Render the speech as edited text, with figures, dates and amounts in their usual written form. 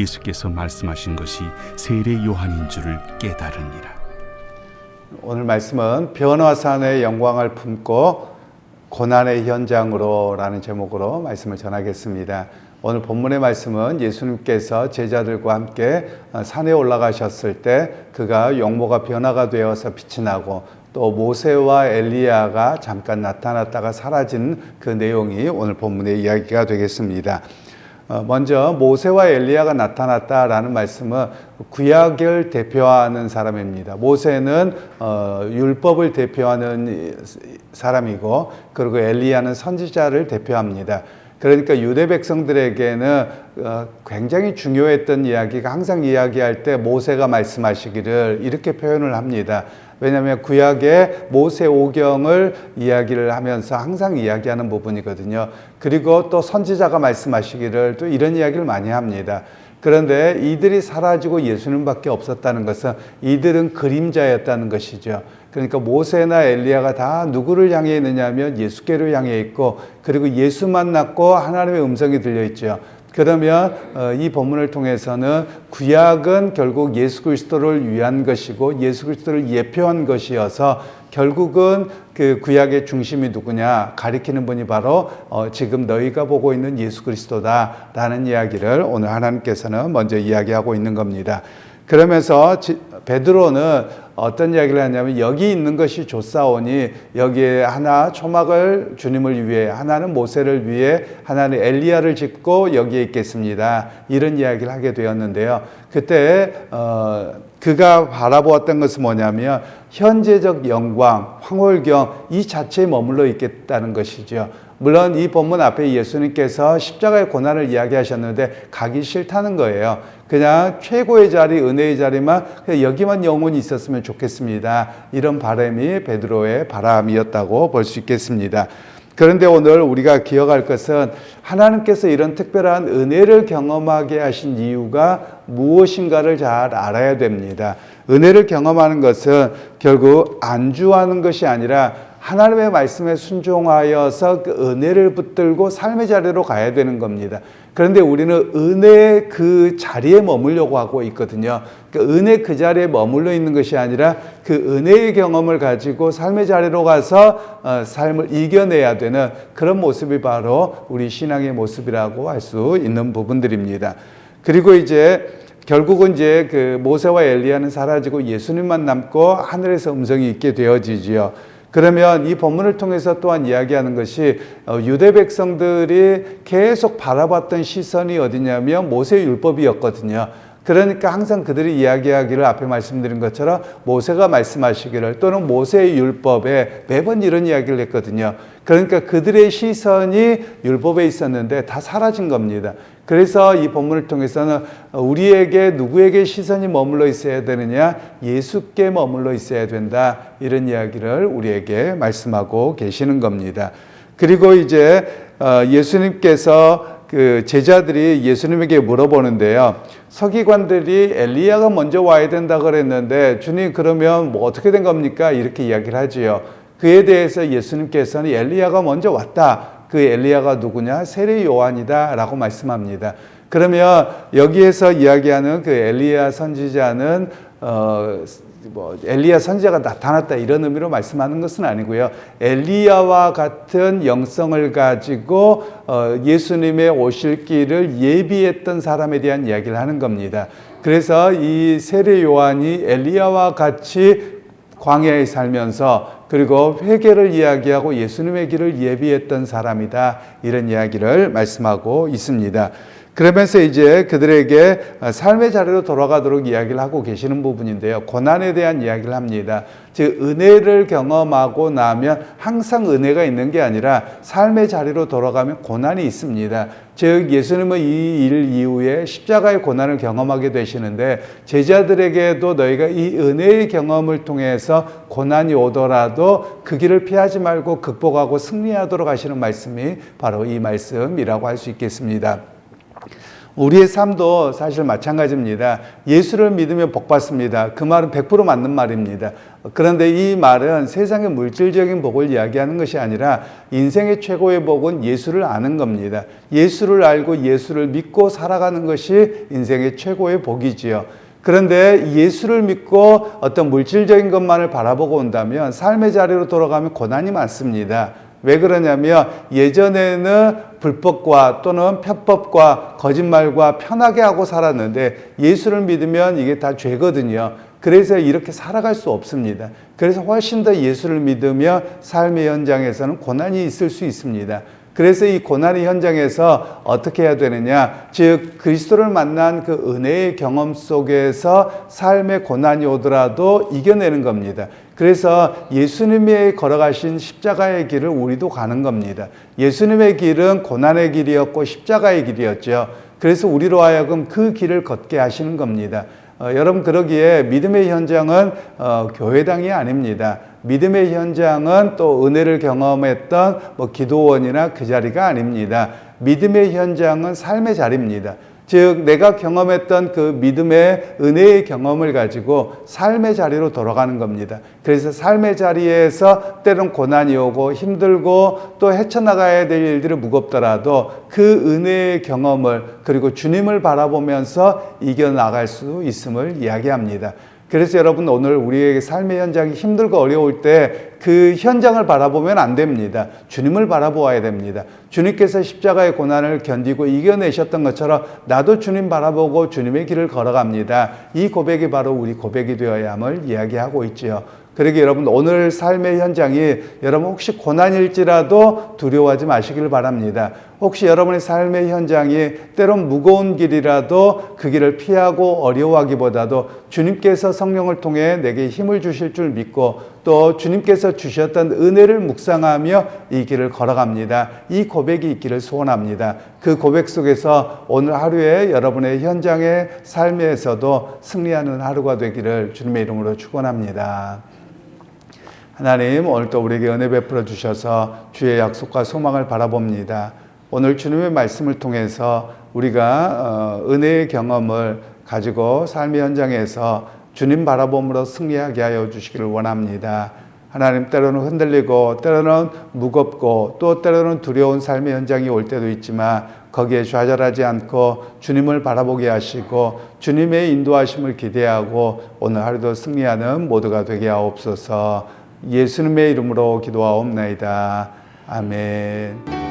예수께서 말씀하신 것이 세례 요한인 줄을 깨달으니라. 오늘 말씀은 변화산의 영광을 품고 고난의 현장으로 라는 제목으로 말씀을 전하겠습니다. 오늘 본문의 말씀은 예수님께서 제자들과 함께 산에 올라가셨을 때 그가 용모가 변화가 되어서 빛이 나고 또 모세와 엘리야가 잠깐 나타났다가 사라진 그 내용이 오늘 본문의 이야기가 되겠습니다. 먼저 모세와 엘리야가 나타났다라는 말씀은 구약을 대표하는 사람입니다. 모세는 율법을 대표하는 사람이고 그리고 엘리야는 선지자를 대표합니다. 그러니까 유대 백성들에게는 굉장히 중요했던 이야기가 항상 이야기할 때 모세가 말씀하시기를 이렇게 표현을 합니다. 왜냐하면 구약의 모세 오경을 이야기를 하면서 항상 이야기하는 부분이거든요. 그리고 또 선지자가 말씀하시기를 또 이런 이야기를 많이 합니다. 그런데 이들이 사라지고 예수님밖에 없었다는 것은 이들은 그림자였다는 것이죠. 그러니까 모세나 엘리야가 다 누구를 향해 있느냐 하면 예수께로 향해 있고 그리고 예수 만났고 하나님의 음성이 들려 있죠. 그러면 이 본문을 통해서는 구약은 결국 예수 그리스도를 위한 것이고 예수 그리스도를 예표한 것이어서 결국은 그 구약의 중심이 누구냐 가리키는 분이 바로 지금 너희가 보고 있는 예수 그리스도다라는 이야기를 오늘 하나님께서는 먼저 이야기하고 있는 겁니다. 그러면서 베드로는 어떤 이야기를 하냐면 여기 있는 것이 좋사오니 여기에 하나 초막을 주님을 위해 하나는 모세를 위해 하나는 엘리야를 짓고 여기에 있겠습니다. 이런 이야기를 하게 되었는데요. 그때 그가 바라보았던 것은 뭐냐면 현재적 영광, 황홀경 이 자체에 머물러 있겠다는 것이죠. 물론 이 본문 앞에 예수님께서 십자가의 고난을 이야기하셨는데 가기 싫다는 거예요. 그냥 최고의 자리, 은혜의 자리만 그냥 여기만 영원히 있었으면 좋겠습니다. 이런 바람이 베드로의 바람이었다고 볼 수 있겠습니다. 그런데 오늘 우리가 기억할 것은 하나님께서 이런 특별한 은혜를 경험하게 하신 이유가 무엇인가를 잘 알아야 됩니다. 은혜를 경험하는 것은 결국 안주하는 것이 아니라 하나님의 말씀에 순종하여서 그 은혜를 붙들고 삶의 자리로 가야 되는 겁니다. 그런데 우리는 은혜의 그 자리에 머물려고 하고 있거든요. 그러니까 은혜 그 자리에 머물러 있는 것이 아니라 그 은혜의 경험을 가지고 삶의 자리로 가서 삶을 이겨내야 되는 그런 모습이 바로 우리 신앙의 모습이라고 할 수 있는 부분들입니다. 그리고 이제 결국은 이제 그 모세와 엘리야는 사라지고 예수님만 남고 하늘에서 음성이 있게 되어지지요. 그러면 이 본문을 통해서 또한 이야기하는 것이 유대 백성들이 계속 바라봤던 시선이 어디냐면 모세의 율법이었거든요. 그러니까 항상 그들이 이야기하기를 앞에 말씀드린 것처럼 모세가 말씀하시기를 또는 모세의 율법에 매번 이런 이야기를 했거든요. 그러니까 그들의 시선이 율법에 있었는데 다 사라진 겁니다. 그래서 이 본문을 통해서는 우리에게 누구에게 시선이 머물러 있어야 되느냐? 예수께 머물러 있어야 된다. 이런 이야기를 우리에게 말씀하고 계시는 겁니다. 그리고 이제 예수님께서 그 제자들이 예수님에게 물어보는데요. 서기관들이 엘리야가 먼저 와야 된다 그랬는데 주님 그러면 뭐 어떻게 된 겁니까? 이렇게 이야기를 하지요. 그에 대해서 예수님께서는 엘리야가 먼저 왔다. 그 엘리야가 누구냐? 세례 요한이다 라고 말씀합니다. 그러면 여기에서 이야기하는 그 엘리야 선지자는 엘리야 선지자가 나타났다 이런 의미로 말씀하는 것은 아니고요. 엘리야와 같은 영성을 가지고 예수님의 오실 길을 예비했던 사람에 대한 이야기를 하는 겁니다. 그래서 이 세례 요한이 엘리야와 같이 광야에 살면서 그리고 회개를 이야기하고 예수님의 길을 예비했던 사람이다. 이런 이야기를 말씀하고 있습니다. 그러면서 이제 그들에게 삶의 자리로 돌아가도록 이야기를 하고 계시는 부분인데요. 고난에 대한 이야기를 합니다. 즉 은혜를 경험하고 나면 항상 은혜가 있는 게 아니라 삶의 자리로 돌아가면 고난이 있습니다. 즉 예수님은 이 일 이후에 십자가의 고난을 경험하게 되시는데 제자들에게도 너희가 이 은혜의 경험을 통해서 고난이 오더라도 그 길을 피하지 말고 극복하고 승리하도록 하시는 말씀이 바로 이 말씀이라고 할 수 있겠습니다. 우리의 삶도 사실 마찬가지입니다. 예수를 믿으면 복 받습니다. 그 말은 100% 맞는 말입니다. 그런데 이 말은 세상의 물질적인 복을 이야기하는 것이 아니라 인생의 최고의 복은 예수를 아는 겁니다. 예수를 알고 예수를 믿고 살아가는 것이 인생의 최고의 복이지요. 그런데 예수를 믿고 어떤 물질적인 것만을 바라보고 온다면 삶의 자리로 돌아가면 고난이 많습니다. 왜 그러냐면 예전에는 불법과 또는 편법과 거짓말과 편하게 하고 살았는데 예수를 믿으면 이게 다 죄거든요. 그래서 이렇게 살아갈 수 없습니다. 그래서 훨씬 더 예수를 믿으며 삶의 현장에서는 고난이 있을 수 있습니다. 그래서 이 고난의 현장에서 어떻게 해야 되느냐? 즉 그리스도를 만난 그 은혜의 경험 속에서 삶의 고난이 오더라도 이겨내는 겁니다. 그래서 예수님이 걸어가신 십자가의 길을 우리도 가는 겁니다. 예수님의 길은 고난의 길이었고 십자가의 길이었죠. 그래서 우리로 하여금 그 길을 걷게 하시는 겁니다. 여러분 그러기에 믿음의 현장은 교회당이 아닙니다. 믿음의 현장은 또 은혜를 경험했던 기도원이나 그 자리가 아닙니다. 믿음의 현장은 삶의 자리입니다. 즉 내가 경험했던 그 믿음의 은혜의 경험을 가지고 삶의 자리로 돌아가는 겁니다. 그래서 삶의 자리에서 때론 고난이 오고 힘들고 또 헤쳐나가야 될 일들이 무겁더라도 그 은혜의 경험을 그리고 주님을 바라보면서 이겨나갈 수 있음을 이야기합니다. 그래서 여러분 오늘 우리에게 삶의 현장이 힘들고 어려울 때 그 현장을 바라보면 안 됩니다. 주님을 바라보아야 됩니다. 주님께서 십자가의 고난을 견디고 이겨내셨던 것처럼 나도 주님 바라보고 주님의 길을 걸어갑니다. 이 고백이 바로 우리 고백이 되어야 함을 이야기하고 있지요. 그러기에 여러분 오늘 삶의 현장이 여러분 혹시 고난일지라도 두려워하지 마시길 바랍니다. 혹시 여러분의 삶의 현장이 때론 무거운 길이라도 그 길을 피하고 어려워하기보다도 주님께서 성령을 통해 내게 힘을 주실 줄 믿고 또 주님께서 주셨던 은혜를 묵상하며 이 길을 걸어갑니다. 이 고백이 있기를 소원합니다. 그 고백 속에서 오늘 하루에 여러분의 현장의 삶에서도 승리하는 하루가 되기를 주님의 이름으로 축원합니다. 하나님 오늘 또 우리에게 은혜 베풀어 주셔서 주의 약속과 소망을 바라봅니다. 오늘 주님의 말씀을 통해서 우리가 은혜의 경험을 가지고 삶의 현장에서 주님 바라봄으로 승리하게 하여 주시기를 원합니다. 하나님 때로는 흔들리고 때로는 무겁고 또 때로는 두려운 삶의 현장이 올 때도 있지만 거기에 좌절하지 않고 주님을 바라보게 하시고 주님의 인도하심을 기대하고 오늘 하루도 승리하는 모두가 되게 하옵소서. 예수님의 이름으로 기도하옵나이다. 아멘.